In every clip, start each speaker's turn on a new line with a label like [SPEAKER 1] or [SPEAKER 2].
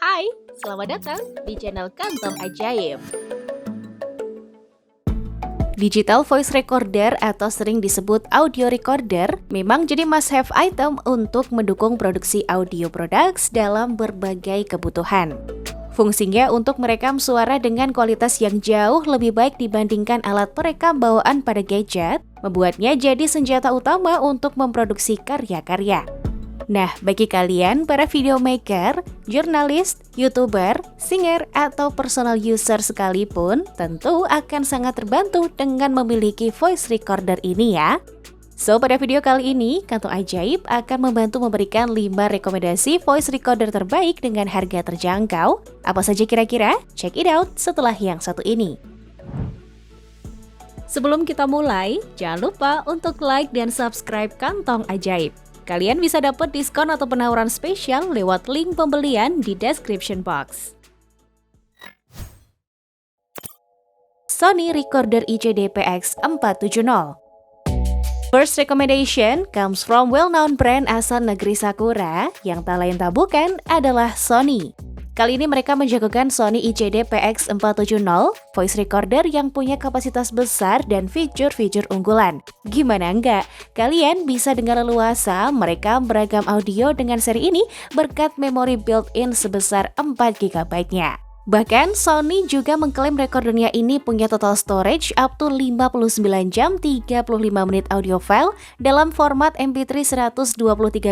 [SPEAKER 1] Hai, selamat datang di channel Kantong Ajaib. Digital voice recorder atau sering disebut audio recorder memang jadi must-have item untuk mendukung produksi audio products dalam berbagai kebutuhan. Fungsinya untuk merekam suara dengan kualitas yang jauh lebih baik dibandingkan alat perekam bawaan pada gadget, membuatnya jadi senjata utama untuk memproduksi karya-karya. Nah, bagi kalian para videomaker, jurnalis, youtuber, singer, atau personal user sekalipun, tentu akan sangat terbantu dengan memiliki voice recorder ini ya. So, pada video kali ini, Kantong Ajaib akan membantu memberikan 5 rekomendasi voice recorder terbaik dengan harga terjangkau. Apa saja kira-kira? Check it out setelah yang satu ini. Sebelum kita mulai, jangan lupa untuk like dan subscribe Kantong Ajaib. Kalian bisa dapat diskon atau penawaran spesial lewat link pembelian di description box. Sony Recorder ICD PX470. First recommendation comes from well-known brand asal negeri Sakura yang tak lain tak bukan adalah Sony. Kali ini mereka menjagokan Sony ICD PX470, voice recorder yang punya kapasitas besar dan fitur-fitur unggulan. Gimana enggak? Kalian bisa dengar leluasa merekam beragam audio dengan seri ini berkat memori built-in sebesar 4 GB-nya. Bahkan Sony juga mengklaim recordernya ini punya total storage up to 59 jam 35 menit audio file dalam format MP3 123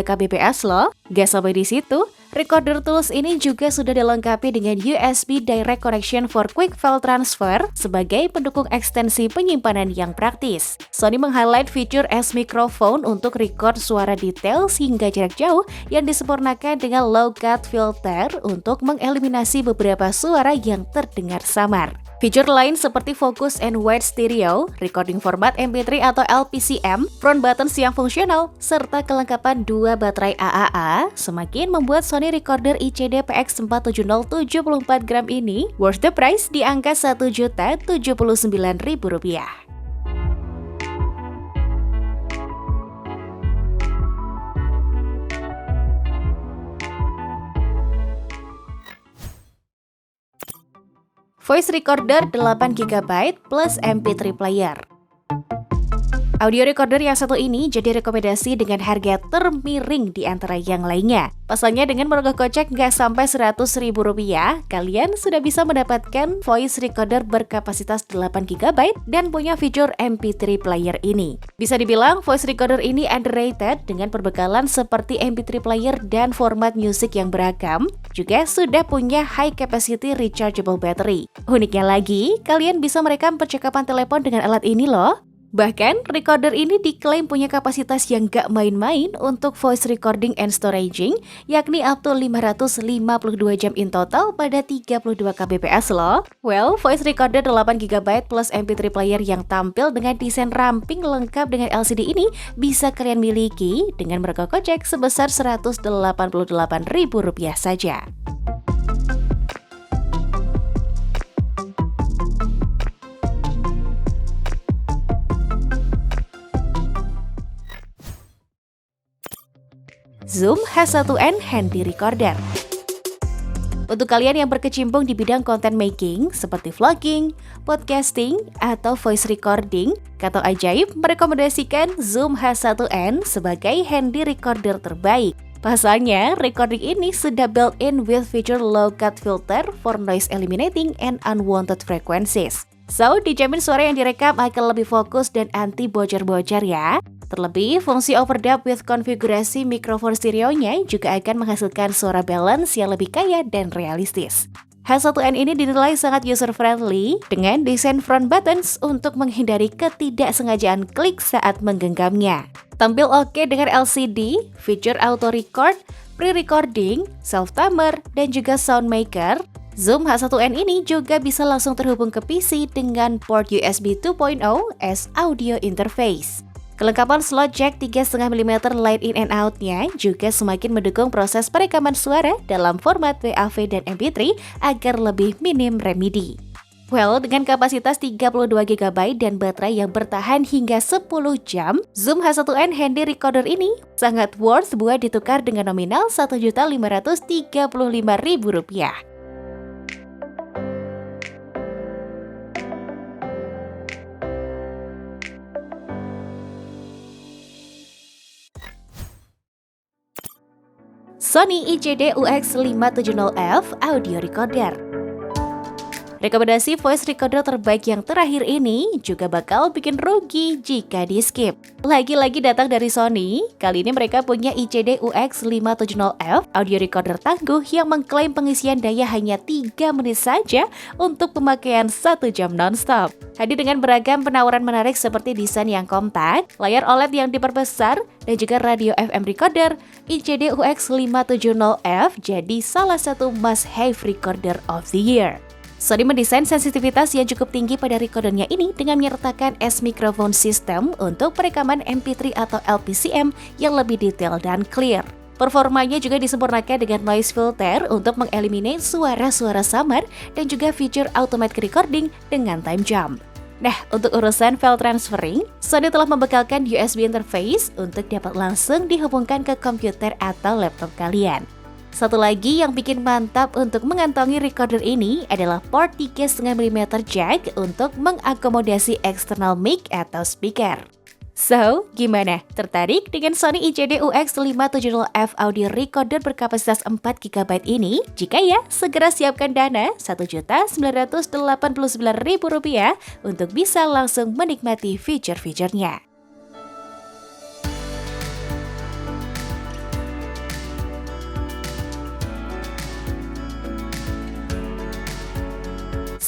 [SPEAKER 1] kbps loh. Gak sampai di situ, recorder tools ini juga sudah dilengkapi dengan USB Direct Connection for Quick File Transfer sebagai pendukung ekstensi penyimpanan yang praktis. Sony meng-highlight fitur S-Microphone untuk record suara detail hingga jarak jauh yang disempurnakan dengan low cut filter untuk mengeliminasi beberapa suara yang terdengar samar. Fitur lain seperti focus and wide stereo, recording format MP3 atau LPCM, front buttons yang fungsional, serta kelengkapan 2 baterai AAA semakin membuat Sony Recorder ICD PX470 74 gram ini worth the price di angka Rp1.079.000. Voice recorder 8 GB plus MP3 player. Audio recorder yang satu ini jadi rekomendasi dengan harga termiring di antara yang lainnya. Pasalnya dengan merogoh kocek nggak sampai Rp100.000, kalian sudah bisa mendapatkan voice recorder berkapasitas 8 GB dan punya fitur MP3 player ini. Bisa dibilang voice recorder ini underrated dengan perbekalan seperti MP3 player dan format musik yang beragam, juga sudah punya high capacity rechargeable battery. Uniknya lagi, kalian bisa merekam percakapan telepon dengan alat ini loh. Bahkan, recorder ini diklaim punya kapasitas yang gak main-main untuk voice recording and storaging, yakni up to 552 jam in total pada 32 kbps loh. Well, voice recorder 8 GB plus MP3 player yang tampil dengan desain ramping lengkap dengan LCD ini bisa kalian miliki dengan merogoh kocek sebesar Rp188.000 saja. Zoom H1n Handy Recorder. Untuk kalian yang berkecimpung di bidang content making seperti vlogging, podcasting, atau voice recording, Kantong Ajaib merekomendasikan Zoom H1n sebagai handy recorder terbaik. Pasalnya, recording ini sudah built-in with feature low cut filter for noise eliminating and unwanted frequencies. So, dijamin suara yang direkam akan lebih fokus dan anti bocor-bocor ya. Terlebih, fungsi overdub with konfigurasi mikrofon stereonya juga akan menghasilkan suara balance yang lebih kaya dan realistis. H1n ini dinilai sangat user-friendly dengan desain front buttons untuk menghindari ketidaksengajaan klik saat menggenggamnya. Tampil oke dengan LCD, fitur auto record, pre-recording, self-timer, dan juga soundmaker. Zoom H1n ini juga bisa langsung terhubung ke PC dengan port USB 2.0 as audio interface. Kelengkapan slot jack 3,5 mm line in and out-nya juga semakin mendukung proses perekaman suara dalam format WAV dan MP3 agar lebih minim remedi. Well, dengan kapasitas 32 GB dan baterai yang bertahan hingga 10 jam, Zoom H1n handy recorder ini sangat worth buat ditukar dengan nominal Rp1.535.000. Sony ICD UX570F Audio Recorder. Rekomendasi voice recorder terbaik yang terakhir ini juga bakal bikin rugi jika di-skip. Lagi-lagi datang dari Sony, kali ini mereka punya ICD UX570F audio recorder tangguh yang mengklaim pengisian daya hanya 3 menit saja untuk pemakaian 1 jam non-stop. Hadir dengan beragam penawaran menarik seperti desain yang kompak, layar OLED yang diperbesar, dan juga radio FM recorder, ICD UX570F jadi salah satu must-have recorder of the year. Sony mendesain sensitivitas yang cukup tinggi pada recordernya ini dengan menyertakan S-Microphone System untuk perekaman MP3 atau LPCM yang lebih detail dan clear. Performanya juga disempurnakan dengan noise filter untuk mengeliminate suara-suara samar dan juga fitur automatic recording dengan time jump. Nah, untuk urusan file transferring, Sony telah membekalkan USB interface untuk dapat langsung dihubungkan ke komputer atau laptop kalian. Satu lagi yang bikin mantap untuk mengantongi recorder ini adalah port 3,5 mm jack untuk mengakomodasi external mic atau speaker. So, gimana? Tertarik dengan Sony ICD UX570F audio recorder berkapasitas 4 GB ini? Jika ya, segera siapkan dana Rp1.989.000 untuk bisa langsung menikmati fitur-fiturnya.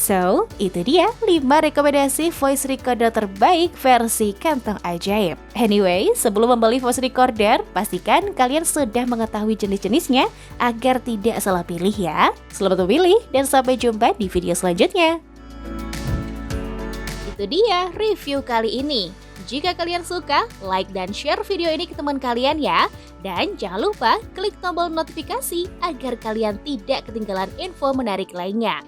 [SPEAKER 1] So, itu dia 5 rekomendasi voice recorder terbaik versi kantong ajaib. Anyway, sebelum membeli voice recorder, pastikan kalian sudah mengetahui jenis-jenisnya agar tidak salah pilih ya. Selamat memilih dan sampai jumpa di video selanjutnya. Itu dia review kali ini. Jika kalian suka, like dan share video ini ke teman kalian ya. Dan jangan lupa klik tombol notifikasi agar kalian tidak ketinggalan info menarik lainnya.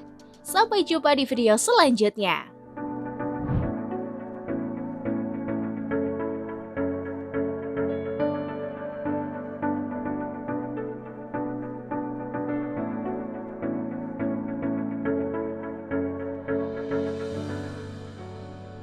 [SPEAKER 1] Sampai jumpa di video selanjutnya.